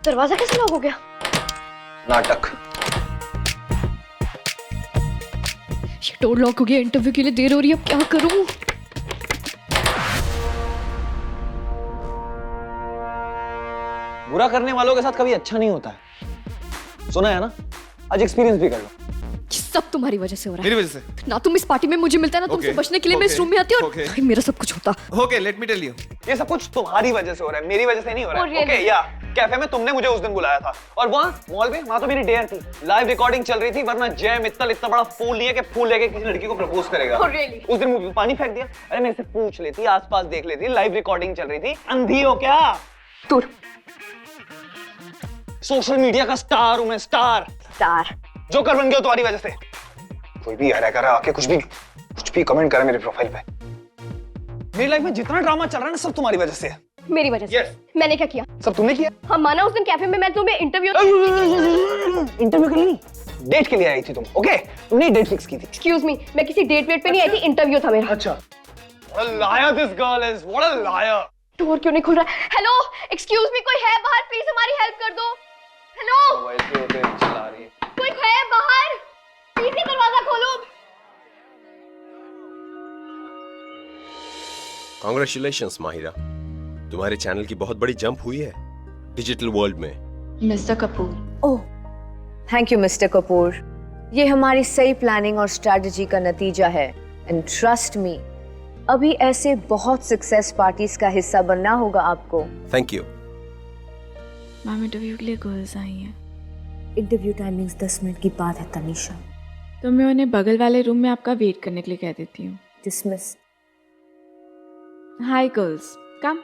दरवाजा कैसे लॉक हो गया? नाटक। ये डोर लॉक हो गया, इंटरव्यू के लिए देर हो रही है, अब क्या करूं? बुरा करने वालों के साथ कभी अच्छा नहीं होता है, सुना है ना? आज एक्सपीरियंस भी कर लो। ये सब तुम्हारी वजह से हो रहा है। मेरी वजह से? ना तुम इस पार्टी में मुझे मिलता है, ना तुमसे बचने के लिए मैं इस रूम में आती हूँ, और Okay. भाई मेरा सब कुछ होता। Okay, let me tell you. ये सब कुछ तुम्हारी वजह से हो रहा है, मेरी वजह से नहीं हो रहा Oh, है। really? ओके या कैफे में तुमने मुझे उस दिन बुलाया था, और वहाँ मॉल में, वहाँ तो मेरी डेयर थी, लाइव रिकॉर्डिंग चल रही थी, वरना जय मित्तल इतना बड़ा फूल नहीं है कि फूल लेके किसी लड़की को प्रपोज करेगा। Oh, really? उस दिन मुझे पानी फेंक दिया। अरे मेरे से पूछ लेती, आसपास देख लेती, लाइव रिकॉर्डिंग चल रही थी। अंधी हो क्या? दूर। सोशल मीडिया का स्टार हूं मैं, स्टार। स्टार जो कर बन गया तुम्हारी वजह से। कोई भी यार कर आके कुछ भी कमेंट करे मेरे प्रोफाइल पे। मेरी लाइफ में जितना ड्रामा चल रहा है ना, सब तुम्हारी वजह से है। मेरी वजह से। Yes. मैंने क्या किया? सब तुमने किया। हम माना उस दिन कैफे में मैं तुम्हें इंटरव्यू के लिए नहीं, डेट के लिए आई थी तुम। ओके, तुमने डेट फिक्स की थी। एक्सक्यूज मी, मैं किसी डेट वेट पे नहीं आई थी, इंटरव्यू था मेरा। अच्छा। What a liar this girl is. What a liar. Door क्यों नहीं खुल रहा है? हेलो, एक्सक्यूज मी, कोई है बाहर? प्लीज हमारी हेल्प कर दो। हेलो, वैसे होते चला रही है। कोई है बाहर? प्लीज ये दरवाजा खोलो। कांग्रेचुलेशंस माहिरा, तुम्हारे चैनल की बहुत बड़ी जंप हुई है डिजिटल वर्ल्ड में। Mister Kapoor. Oh, thank you mister Kapoor. ये हमारी सही प्लानिंग और स्ट्रैटेजी का नतीजा है, एंड ट्रस्ट मी, अभी ऐसे बहुत सक्सेस पार्टीज का हिस्सा बनना होगा आपको। Thank you. मैम, इंटरव्यू के लिए गर्ल्स आई हैं। इंटरव्यू टाइमिंग्स 10 मिनट की बात है तनीषा। तो मैं उन्हें बगल वाले रूम में आपका वेट करने के लिए कह देती हूँ। डिसमिस। हाय गर्ल्स, कम।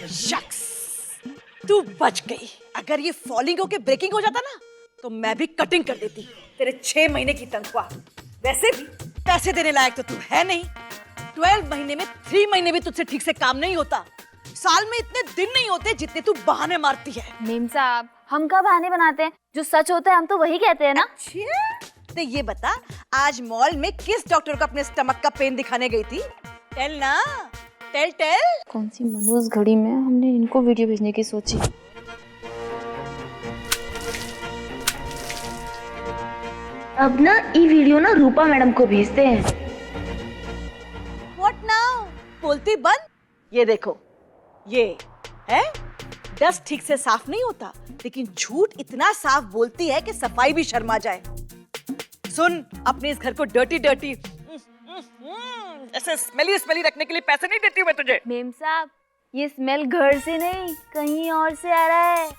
शक्स, तू बच गई। अगर ये फॉलिंग होके ब्रेकिंग हो जाता ना, तो मैं भी कटिंग कर देती। तेरे 6 महीने की तनख्वाह, वैसे भी पैसे देने लायक तो तू है नहीं। 12 महीने में 3 महीने भी तुझसे ठीक से काम नहीं होता। साल में इतने दिन नहीं होते जितने तू बहाने मारती है। मेम साहब, हम कब बहाने बनाते हैं? जो सच होता है हम तो वही कहते हैं ना। अच्छा, तो ये बता, आज मॉल में किस डॉक्टर को अपने स्टमक का पेन दिखाने गई थी? टेल ना, टेल टेल। कौन सी मनोज घड़ी में हमने इनको वीडियो भेजने की सोची। अब ना ये वीडियो ना रूपा मैडम को भेजते हैं। What now? बोलती बंद। ये देखो, ये है डस्ट ठीक से साफ नहीं होता, लेकिन झूठ इतना साफ बोलती है कि सफाई भी शर्मा जाए। सुन, अपने इस घर को डर्टी डर्टी ऐसे स्मेली स्मेली रखने के लिए पैसे नहीं देती हूँ मैं तुझे। मेम साहब, ये स्मेल घर से नहीं कहीं और से आ रहा है।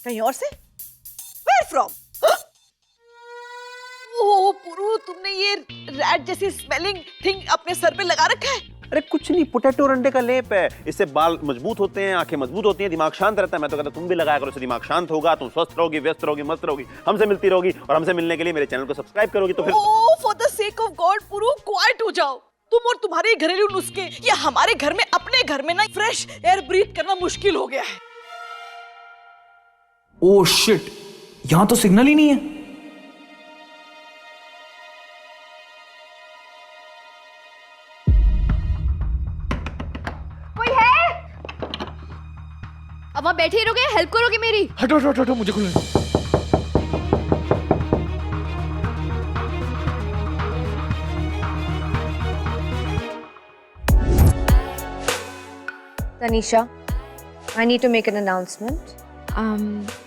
कहीं और से? Where from? ओह पुरु, तुमने ये रैट जैसी स्मेलिंग थिंग अपने सर पे लगा रखा है। अरे कुछ नहीं, पोटैटो और अंडे का लेप है। इससे बाल मजबूत होते हैं, आंखें मजबूत होती हैं, दिमाग शांत रहता है। मैं तो कहता तुम भी लगाया करो, इससे दिमाग शांत होगा, तुम स्वस्थ रहोगी, व्यस्त रहोगी, मस्त रहोगी, हमसे मिलती रहोगी, और हमसे मिलने के लिए मेरे चैनल को सब्सक्राइब करोगी तो फिर। Oh, for the sake of God Puru, quiet हो जाओ। तुम और तुम्हारे घरेलू नुस्खे, या हमारे घर में, अपने घर में ना फ्रेश एयर ब्रीथ करना मुश्किल हो गया है। ओह शिट, यहाँ तो सिग्नल ही नहीं है। कोई है? अब वहाँ बैठे ही रहोगे, हेल्प करोगे मेरी? हटो हटो हटो, मुझे खुलने। Tanisha, I need to make an announcement.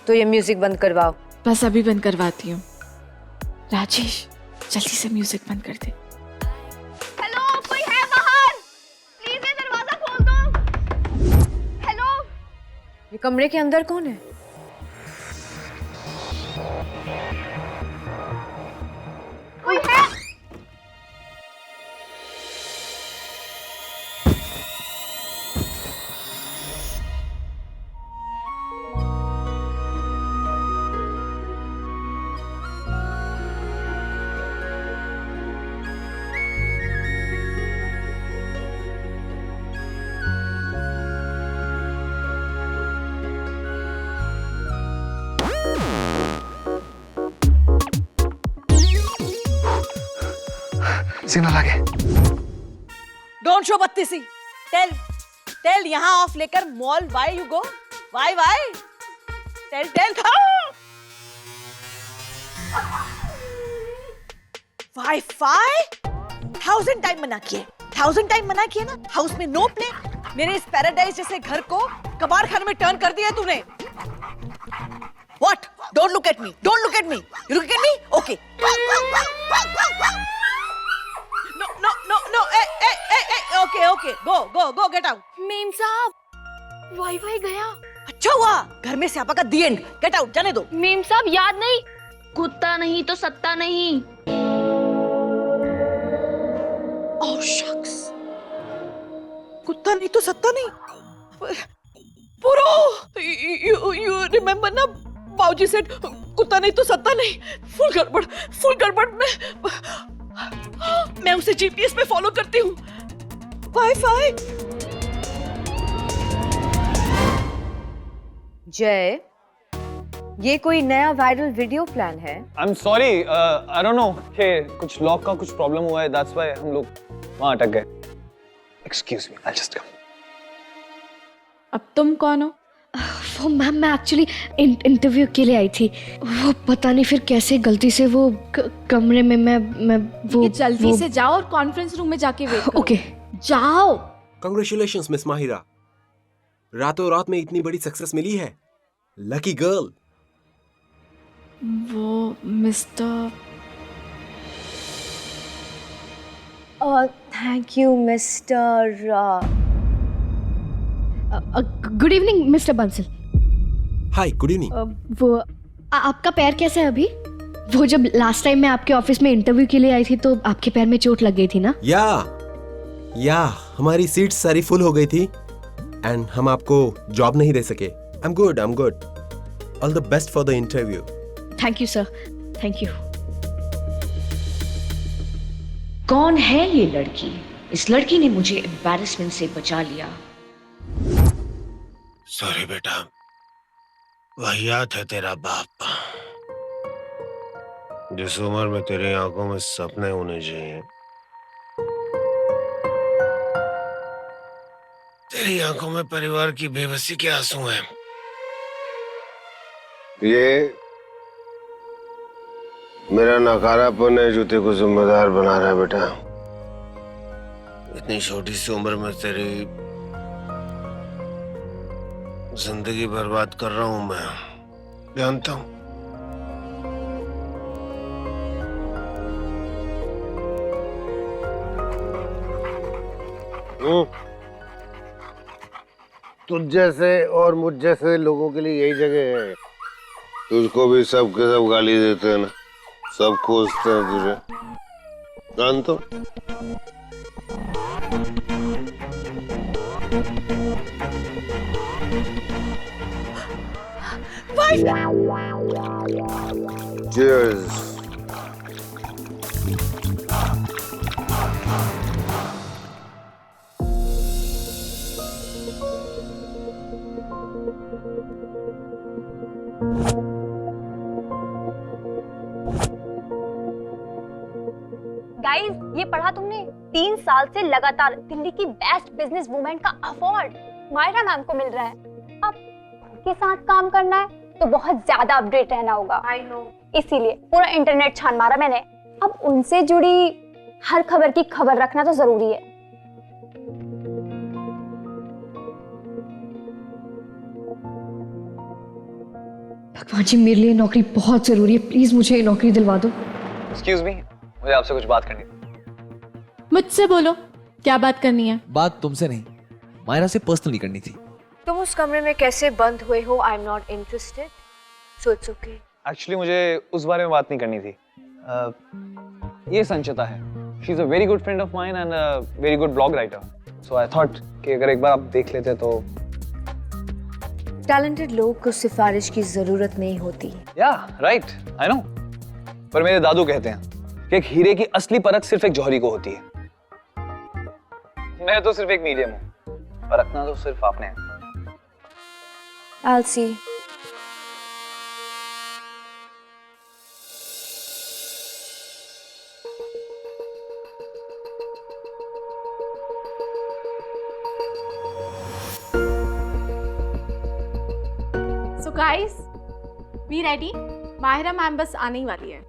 तो ये म्यूजिक बंद करवाओ। बस अभी बंद करवाती हूँ। राजेश, जल्दी से म्यूजिक बंद कर दे। हेलो, कोई है बाहर? प्लीज ये दरवाजा खोल दो। हेलो, ये कमरे के अंदर कौन है? कोई है? सिग्नल आ गया। डोंट शो बत्तीसी। टेल यहाँ ऑफ लेकर mall why you go? Why? Tell wifi 1000 time मना किए, 1000 टाइम मना किए ना। हाउस में नो प्ले। मेरे इस पैराडाइज जैसे घर को कबाड़ खाने में टर्न कर दिया तूने। What? Don't look at me. Don't look at me. You look at me? Okay. No. Okay. Go. Get out. Ma'am साहब वाईफाई गया। अच्छा हुआ घर में स्यापा का दी एंड। Get out. जाने दो। मेम साहब याद नहीं, कुत्ता नहीं तो सत्ता नहीं। Oh shucks. कुत्ता नहीं तो सत्ता नहीं। पुरो, you remember ना? बाबूजी सेड कुत्ता नहीं तो सत्ता नहीं। फुल गड़बड़ मैं उसे जीपीएस पे फॉलो करती हूँ। वाईफाई। जय, ये कोई नया वायरल वीडियो प्लान है? I am sorry, I don't know कि कुछ लॉक का कुछ प्रॉब्लम हुआ है, दैट्स व्हाई हम लोग वहां अटक गए। Excuse me, I just come. अब तुम कौन हो? वो मैम मैं एक्चुअली इंटरव्यू के लिए आई थी। वो पता नहीं फिर कैसे गलती से वो कमरे में मैं वो जल्दी से जाओ और कॉन्फ्रेंस रूम में जाके वेट करो। ओके जाओ। कांग्रेचुलेशंस मिस माहिरा, रातों रात में इतनी बड़ी सक्सेस मिली है। Lucky girl. वो mister thank you mister. Good evening mister Bansal. Hi, good evening. वो आपका पैर कैसा है अभी? वो जब लास्ट टाइम मैं आपके ऑफिस में इंटरव्यू के लिए आई थी तो आपके पैर में चोट लग गई थी ना? या हमारी सीट्स सारी फुल हो गई थी एंड हम आपको जॉब नहीं दे सके। I am good. All the best for the interview. Thank you sir, thank you. कौन है ये लड़की? इस लड़की ने मुझे एम्बैरेसमेंट से बचा लिया। सॉरी बेटा, वाहियात है तेरा बाप। जिस उम्र में तेरी आंखों में सपने होने चाहिए, तेरी आंखों में परिवार की बेबसी के आंसू हैं। ये मेरा नकारापन है जो तेरे को जिम्मेदार बना रहा है बेटा। इतनी छोटी सी उम्र में तेरी जिंदगी बर्बाद कर रहा हूं मैं, जानता हूं। तुझ जैसे और मुझ जैसे लोगों के लिए यही जगह है। तुझको भी सब के सब गाली देते हैं ना, सब कोसते हैं तुझे, जानता हूं। Cheers. गाइस, ये पढ़ा तुमने? 3 साल से लगातार दिल्ली की बेस्ट बिजनेस वुमेन का अवार्ड मायरा मैम को मिल रहा है। अब उनके साथ काम करना है तो बहुत ज्यादा अपडेट रहना होगा। I know. इसीलिए पूरा इंटरनेट छान मारा मैंने। अब उनसे जुड़ी हर खबर की खबर रखना तो जरूरी है। भगवान जी, मेरे लिए नौकरी बहुत जरूरी है, प्लीज मुझे ये नौकरी दिलवा दो। एक्सक्यूज मी, मुझे आपसे कुछ बात करनी थी। मुझसे बोलो, क्या बात करनी है? बात तुमसे नहीं, मायरा से पर्सनली करनी थी। तुम उस कमरे में कैसे बंद हुए हो? I am not interested, so it's okay. Actually मुझे उस बारे में बात नहीं करनी थी। ये संचिता है, she is a very good friend of mine and a very good blog writer. So I thought कि अगर एक बार आप देख लेते तो। टैलेंटेड लोग को सिफारिश की जरूरत नहीं होती। या राइट, आई नो। पर मेरे दादू कहते हैं कि एक हीरे की असली परख सिर्फ एक जौहरी को होती है। मैं तो सिर्फ एक मीडियम हूँ, परखना तो सिर्फ आपने है। I'll see. Guys be ready, Mahira ma'am बस आने ही वाली है।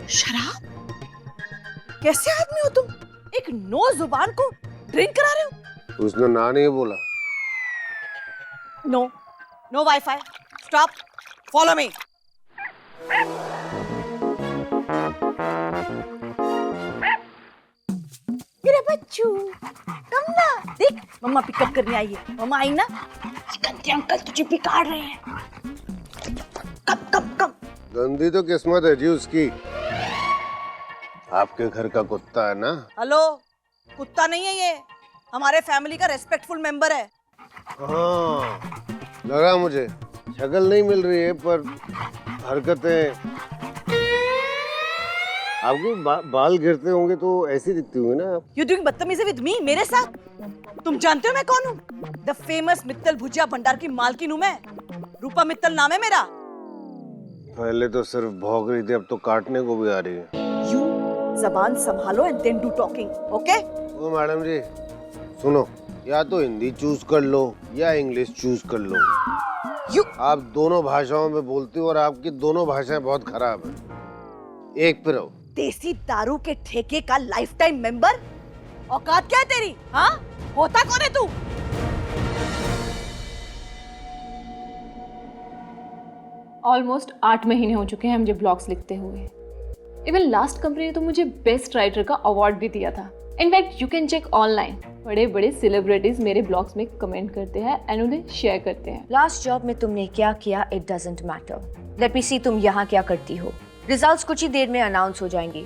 शराब? कैसे आदमी हो तुम? एक नो जुबान को ड्रिंक करा रहे हो? उसने ना नहीं बोला। No, no wifi. Stop, follow me. मेरा बच्चू, कम ना। देख, मम्मा पिकअप करने आई है। मम्मा आई ना, गंदे अंकल तुझे बिगाड़ रहे हैं। कब कब कब। गंदी तो किस्मत है जी उसकी। आपके घर का कुत्ता है ना? हेलो, कुत्ता नहीं है ये, हमारे फैमिली का रेस्पेक्टफुल मेंबर है। हाँ, लगा मुझे। शक्ल नहीं मिल रही है पर हरकतें। आपके बाल गिरते होंगे तो ऐसी दिखती होंगी ना आप। यू डूइंग बदतमीजी विद मी, मेरे साथ? तुम जानते हो मैं कौन हूँ? द फेमस मित्तल भुजिया भंडार की मालकिन हूँ मैं। रूपा मित्तल नाम है मेरा। पहले तो सिर्फ भौंक रही थी, अब तो काटने को भी आ रही है। यू जबान संभालो and then do talking, okay? Oh madam ji सुनो, या तो हिंदी चूज कर लो या इंग्लिश चूज कर लो। यू आप दोनों भाषाओं में बोलती हो और आपकी दोनों भाषाएं बहुत खराब है। एक पे रहो। देसी दारू के ठेके का लाइफ टाइम मेंबर? औकात क्या है तेरी? हाँ, होता कौन है तू? ऑलमोस्ट 8 महीने हो चुके हैं मुझे ब्लॉग्स लिखते हुए। इवन लास्ट कंपनी ने तो मुझे बेस्ट राइटर का अवार्ड भी दिया था। In fact you can check online, बड़े बड़े सेलिब्रिटीज मेरे ब्लॉग्स में कमेंट करते हैं एंड उन्हें शेयर करते हैं। लास्ट जॉब में तुमने क्या किया it doesn't matter. Let me see तुम यहाँ क्या करती हो। रिजल्ट्स कुछ ही देर में अनाउंस हो जाएंगी।